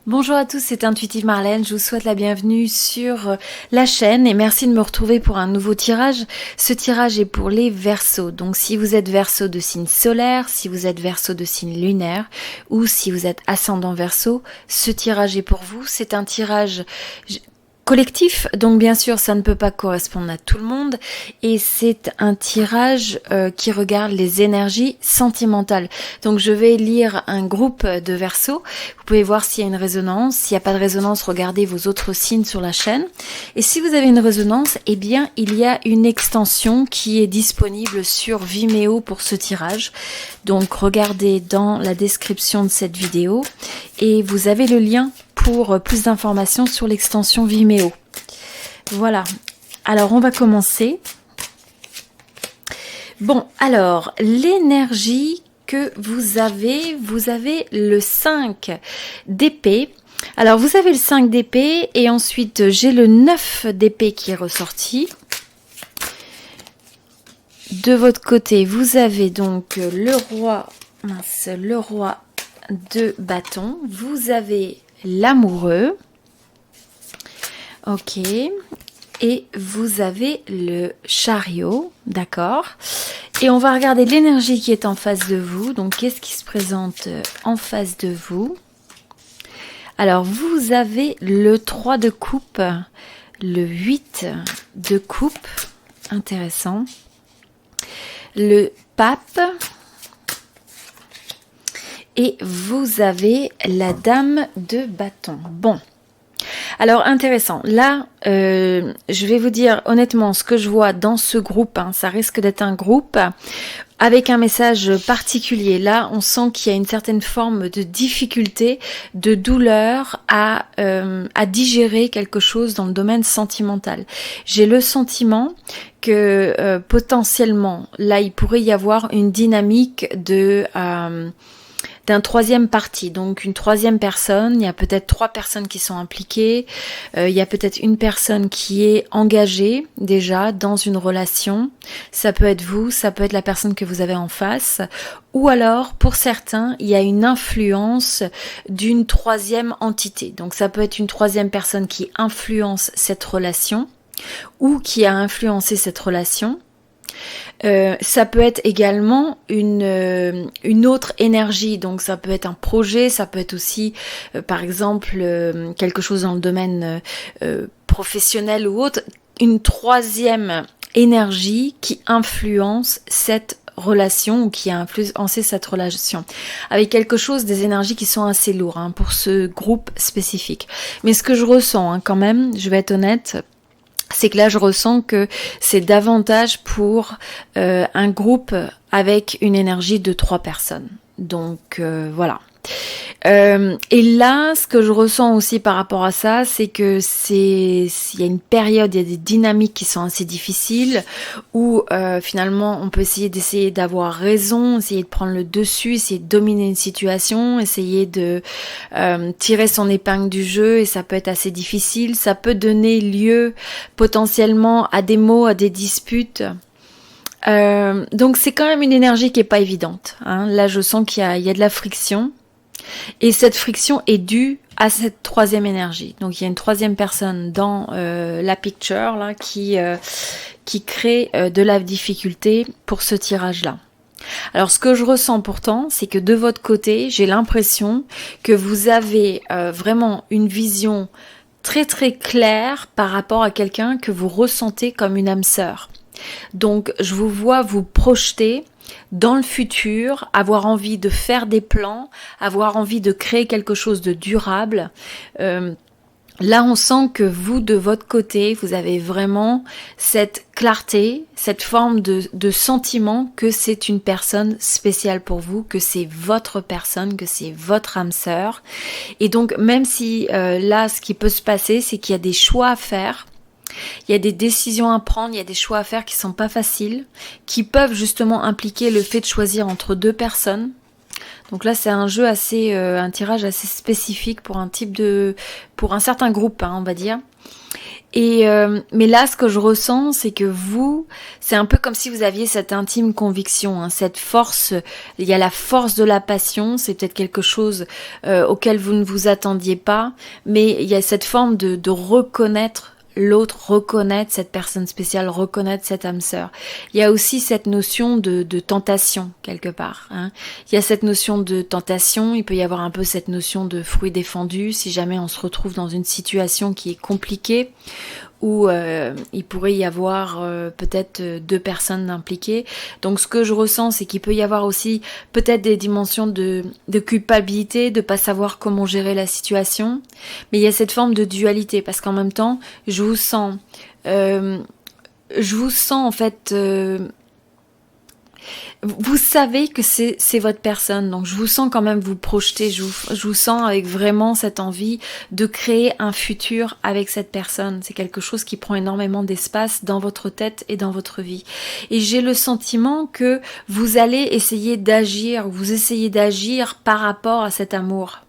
Bonjour à tous, c'est Intuitive Marlène, je vous souhaite la bienvenue sur la chaîne et merci de me retrouver pour un nouveau tirage. Ce tirage est pour les Verseaux, donc si vous êtes Verseau de signe solaire, si vous êtes Verseau de signe lunaire ou si vous êtes ascendant Verseau, ce tirage est pour vous. C'est un tirage collectif, donc bien sûr ça ne peut pas correspondre à tout le monde et c'est un tirage qui regarde les énergies sentimentales. Donc je vais lire un groupe de Verseaux, vous pouvez voir s'il y a une résonance, s'il n'y a pas de résonance, regardez vos autres signes sur la chaîne et si vous avez une résonance, eh bien il y a une extension qui est disponible sur Vimeo pour ce tirage. Donc regardez dans la description de cette vidéo et vous avez le lien pour plus d'informations sur l'extension Vimeo. Voilà, alors on va commencer. Bon, alors, l'énergie que vous avez le 5 d'épée. Alors, vous avez le 5 d'épée et ensuite, j'ai le 9 d'épée qui est ressorti. De votre côté, vous avez donc le roi de bâton. Vous avez l'amoureux, ok, et vous avez le chariot, d'accord, et on va regarder l'énergie qui est en face de vous. Donc qu'est-ce qui se présente en face de vous? Alors vous avez le 3 de coupe, le 8 de coupe, intéressant, le pape, et vous avez la dame de bâton. Bon, alors intéressant. Là, je vais vous dire honnêtement ce que je vois dans ce groupe. Ça risque d'être un groupe avec un message particulier. Là, on sent qu'il y a une certaine forme de difficulté, de douleur à digérer quelque chose dans le domaine sentimental. J'ai le sentiment que potentiellement, là, il pourrait y avoir une dynamique d'un troisième parti, donc une troisième personne. Il y a peut-être 3 personnes qui sont impliquées, il y a peut-être une personne qui est engagée déjà dans une relation, ça peut être vous, ça peut être la personne que vous avez en face, ou alors pour certains il y a une influence d'une troisième entité, donc ça peut être une troisième personne qui influence cette relation ou qui a influencé cette relation. Ça peut être également une autre énergie, donc ça peut être un projet, ça peut être aussi par exemple quelque chose dans le domaine professionnel ou autre, une troisième énergie qui influence cette relation ou qui a influencé cette relation, avec quelque chose, des énergies qui sont assez lourdes pour ce groupe spécifique. Mais ce que je ressens quand même, je vais être honnête, c'est que là je ressens que c'est davantage pour un groupe avec une énergie de 3 personnes. Donc voilà. Et là, ce que je ressens aussi par rapport à ça, c'est que il y a une période, il y a des dynamiques qui sont assez difficiles, où finalement on peut essayer d'avoir raison, essayer de prendre le dessus, essayer de dominer une situation, essayer de tirer son épingle du jeu, et ça peut être assez difficile, ça peut donner lieu potentiellement à des mots, à des disputes. Donc c'est quand même une énergie qui est pas évidente. Là je sens qu'il y a de la friction. Et cette friction est due à cette troisième énergie. Donc il y a une troisième personne dans la picture là qui crée de la difficulté pour ce tirage-là. Alors ce que je ressens pourtant, c'est que de votre côté, j'ai l'impression que vous avez vraiment une vision très très claire par rapport à quelqu'un que vous ressentez comme une âme sœur. Donc je vous vois vous projeter dans le futur, avoir envie de faire des plans, avoir envie de créer quelque chose de durable. Là, on sent que vous, de votre côté, vous avez vraiment cette clarté, cette forme de sentiment que c'est une personne spéciale pour vous, que c'est votre personne, que c'est votre âme sœur. Et donc, même si là, ce qui peut se passer, c'est qu'il y a des choix à faire, il y a des décisions à prendre, il y a des choix à faire qui sont pas faciles, qui peuvent justement impliquer le fait de choisir entre 2 personnes. Donc là, c'est un jeu assez, un tirage assez spécifique pour un certain groupe, on va dire. Mais là, ce que je ressens, c'est que vous, c'est un peu comme si vous aviez cette intime conviction, hein, cette force. Il y a la force de la passion. C'est peut-être quelque chose auquel vous ne vous attendiez pas, mais il y a cette forme de reconnaître l'autre, reconnaître cette personne spéciale, reconnaître cette âme sœur. Il y a aussi cette notion de tentation quelque part, hein. Il y a cette notion de tentation, il peut y avoir un peu cette notion de fruit défendu si jamais on se retrouve dans une situation qui est compliquée, où il pourrait y avoir peut-être deux personnes impliquées. Donc ce que je ressens, c'est qu'il peut y avoir aussi peut-être des dimensions de culpabilité, de pas savoir comment gérer la situation. Mais il y a cette forme de dualité, parce qu'en même temps, je vous sens en fait... vous savez que c'est votre personne, donc je vous sens quand même vous projeter, je vous sens avec vraiment cette envie de créer un futur avec cette personne. C'est quelque chose qui prend énormément d'espace dans votre tête et dans votre vie. Et j'ai le sentiment que vous allez essayer d'agir, vous essayez d'agir par rapport à cet amour.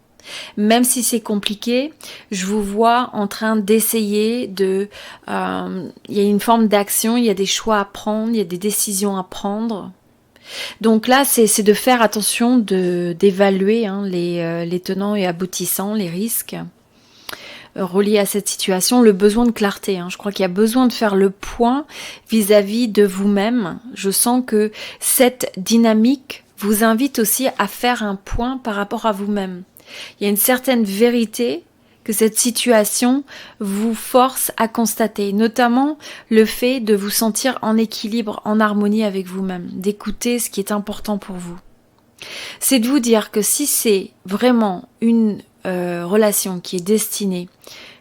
Même si c'est compliqué, je vous vois en train d'essayer de... il y a une forme d'action, il y a des choix à prendre, il y a des décisions à prendre. Donc là, c'est de faire attention, d'évaluer les tenants et aboutissants, les risques reliés à cette situation, le besoin de clarté. Je crois qu'il y a besoin de faire le point vis-à-vis de vous-même. Je sens que cette dynamique vous invite aussi à faire un point par rapport à vous-même. Il y a une certaine vérité que cette situation vous force à constater, notamment le fait de vous sentir en équilibre, en harmonie avec vous-même, d'écouter ce qui est important pour vous. C'est de vous dire que si c'est vraiment une relation qui est destinée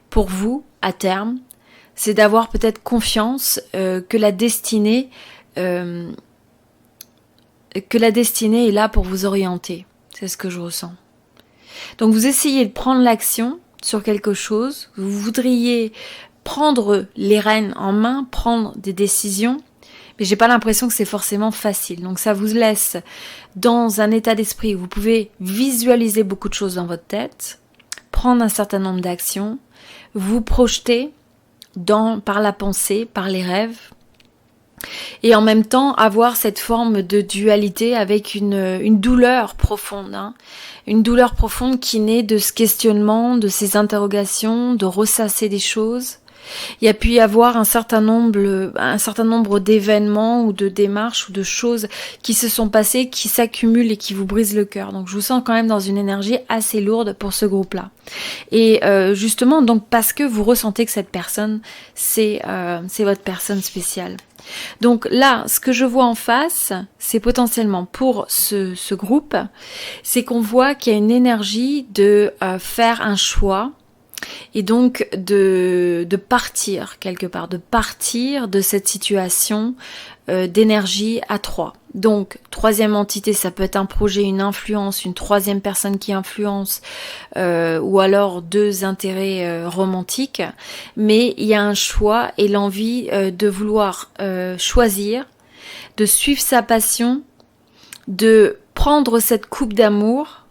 pour vous à terme, c'est d'avoir peut-être confiance que la destinée est là pour vous orienter. C'est ce que je ressens. Donc vous essayez de prendre l'action sur quelque chose, vous voudriez prendre les rênes en main, prendre des décisions, mais j'ai pas l'impression que c'est forcément facile. Donc ça vous laisse dans un état d'esprit où vous pouvez visualiser beaucoup de choses dans votre tête, prendre un certain nombre d'actions, vous projeter par la pensée, par les rêves, et en même temps avoir cette forme de dualité avec une douleur profonde, une douleur profonde qui naît de ce questionnement, de ces interrogations, de ressasser des choses. Il y a pu y avoir un certain nombre d'événements ou de démarches ou de choses qui se sont passées, qui s'accumulent et qui vous brisent le cœur. Donc je vous sens quand même dans une énergie assez lourde pour ce groupe-là. Et justement, donc parce que vous ressentez que cette personne, c'est votre personne spéciale. Donc là, ce que je vois en face, c'est potentiellement pour ce groupe, c'est qu'on voit qu'il y a une énergie de faire un choix et donc de partir quelque part, de partir de cette situation d'énergie à trois. Donc, troisième entité, ça peut être un projet, une influence, une troisième personne qui influence, ou alors deux intérêts romantiques. Mais il y a un choix et l'envie de vouloir choisir, de suivre sa passion, de prendre cette coupe d'amour.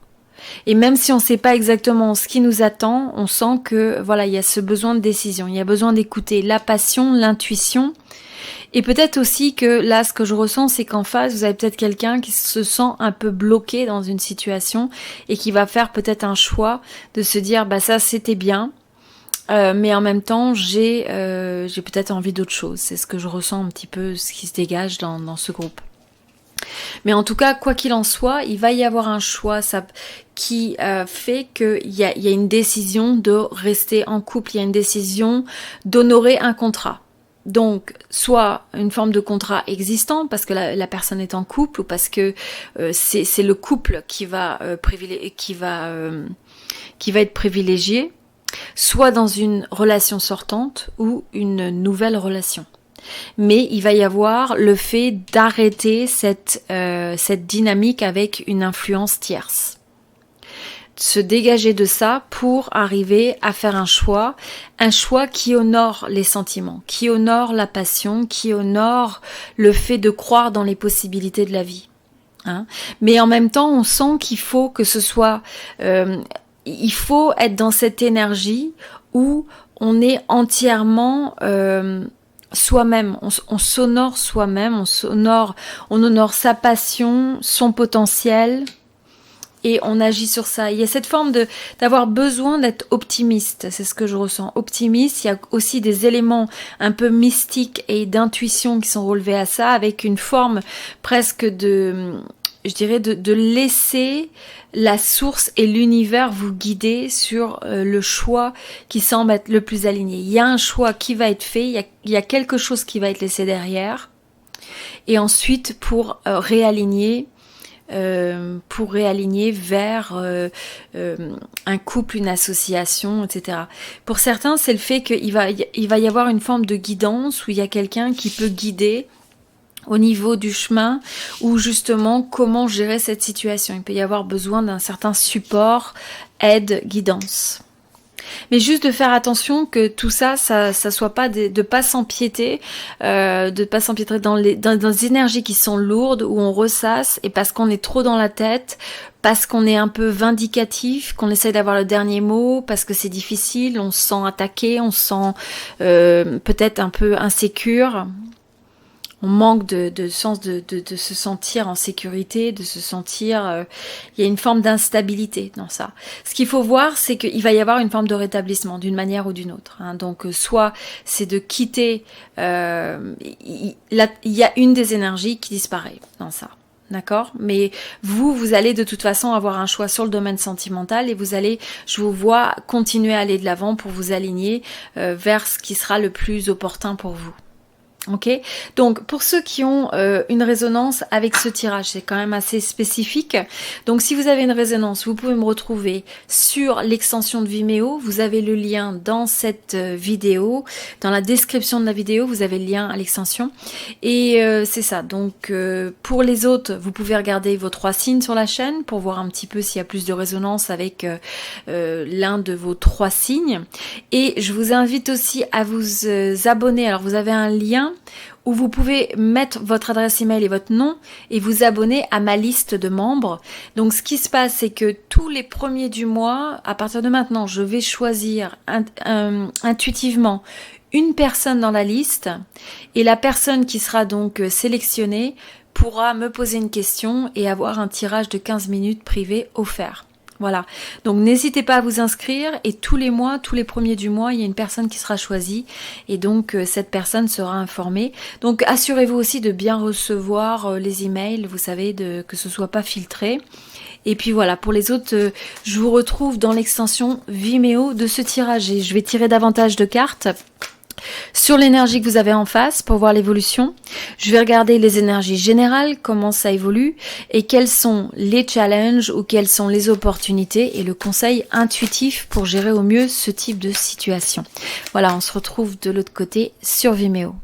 Et même si on ne sait pas exactement ce qui nous attend, on sent que voilà, il y a ce besoin de décision, il y a besoin d'écouter la passion, l'intuition. Et peut-être aussi que là, ce que je ressens, c'est qu'en face, vous avez peut-être quelqu'un qui se sent un peu bloqué dans une situation et qui va faire peut-être un choix de se dire, bah ça c'était bien, mais en même temps, j'ai peut-être envie d'autre chose. C'est ce que je ressens un petit peu, ce qui se dégage dans ce groupe. Mais en tout cas, quoi qu'il en soit, il va y avoir un choix qui fait qu'il y a une décision de rester en couple, il y a une décision d'honorer un contrat. Donc, soit une forme de contrat existant parce que la personne est en couple ou parce que c'est le couple qui va être privilégié, soit dans une relation sortante ou une nouvelle relation. Mais il va y avoir le fait d'arrêter cette dynamique avec une influence tierce. Se dégager de ça pour arriver à faire un choix qui honore les sentiments, qui honore la passion, qui honore le fait de croire dans les possibilités de la vie. Mais en même temps, on sent qu'il faut que ce soit... il faut être dans cette énergie où on est entièrement soi-même, on s'honore soi-même, on honore sa passion, son potentiel, et on agit sur ça. Il y a cette forme d'avoir besoin d'être optimiste, c'est ce que je ressens. Optimiste, il y a aussi des éléments un peu mystiques et d'intuition qui sont relevés à ça, avec une forme presque je dirais de laisser la source et l'univers vous guider sur le choix qui semble être le plus aligné. Il y a un choix qui va être fait, il y a quelque chose qui va être laissé derrière, et ensuite pour réaligner vers un couple, une association, etc. Pour certains, c'est le fait qu'il va y avoir une forme de guidance où il y a quelqu'un qui peut guider au niveau du chemin, ou justement comment gérer cette situation. Il peut y avoir besoin d'un certain support, aide, guidance. Mais juste de faire attention que tout ça soit pas de pas s'empiéter, dans les énergies qui sont lourdes, où on ressasse, et parce qu'on est trop dans la tête, parce qu'on est un peu vindicatif, qu'on essaie d'avoir le dernier mot, parce que c'est difficile, on se sent attaqué, on se sent peut-être un peu insécure. On manque de sens de se sentir en sécurité, de se sentir... il y a une forme d'instabilité dans ça. Ce qu'il faut voir, c'est qu'il va y avoir une forme de rétablissement, d'une manière ou d'une autre. Hein. Donc, soit c'est de quitter... il y a une des énergies qui disparaît dans ça. D'accord? Mais vous allez de toute façon avoir un choix sur le domaine sentimental, et vous allez, je vous vois, continuer à aller de l'avant pour vous aligner vers ce qui sera le plus opportun pour vous. Ok, donc pour ceux qui ont une résonance avec ce tirage, c'est quand même assez spécifique. Donc si vous avez une résonance, vous pouvez me retrouver sur l'extension de Vimeo. Vous avez le lien dans cette vidéo, dans la description de la vidéo, vous avez le lien à l'extension. Et c'est ça. Donc pour les autres, vous pouvez regarder vos 3 signes sur la chaîne pour voir un petit peu s'il y a plus de résonance avec l'un de vos 3 signes. Et je vous invite aussi à vous abonner. Alors vous avez un lien où vous pouvez mettre votre adresse email et votre nom et vous abonner à ma liste de membres. Donc ce qui se passe, c'est que tous les premiers du mois, à partir de maintenant, je vais choisir intuitivement une personne dans la liste, et la personne qui sera donc sélectionnée pourra me poser une question et avoir un tirage de 15 minutes privé offert. Voilà, donc n'hésitez pas à vous inscrire, et tous les mois, tous les premiers du mois, il y a une personne qui sera choisie, et donc cette personne sera informée. Donc assurez-vous aussi de bien recevoir les emails, vous savez, que ce soit pas filtré. Et puis voilà, pour les autres, je vous retrouve dans l'extension Vimeo de ce tirage, et je vais tirer davantage de cartes sur l'énergie que vous avez en face pour voir l'évolution. Je vais regarder les énergies générales, comment ça évolue, et quels sont les challenges ou quelles sont les opportunités et le conseil intuitif pour gérer au mieux ce type de situation. Voilà, on se retrouve de l'autre côté sur Vimeo.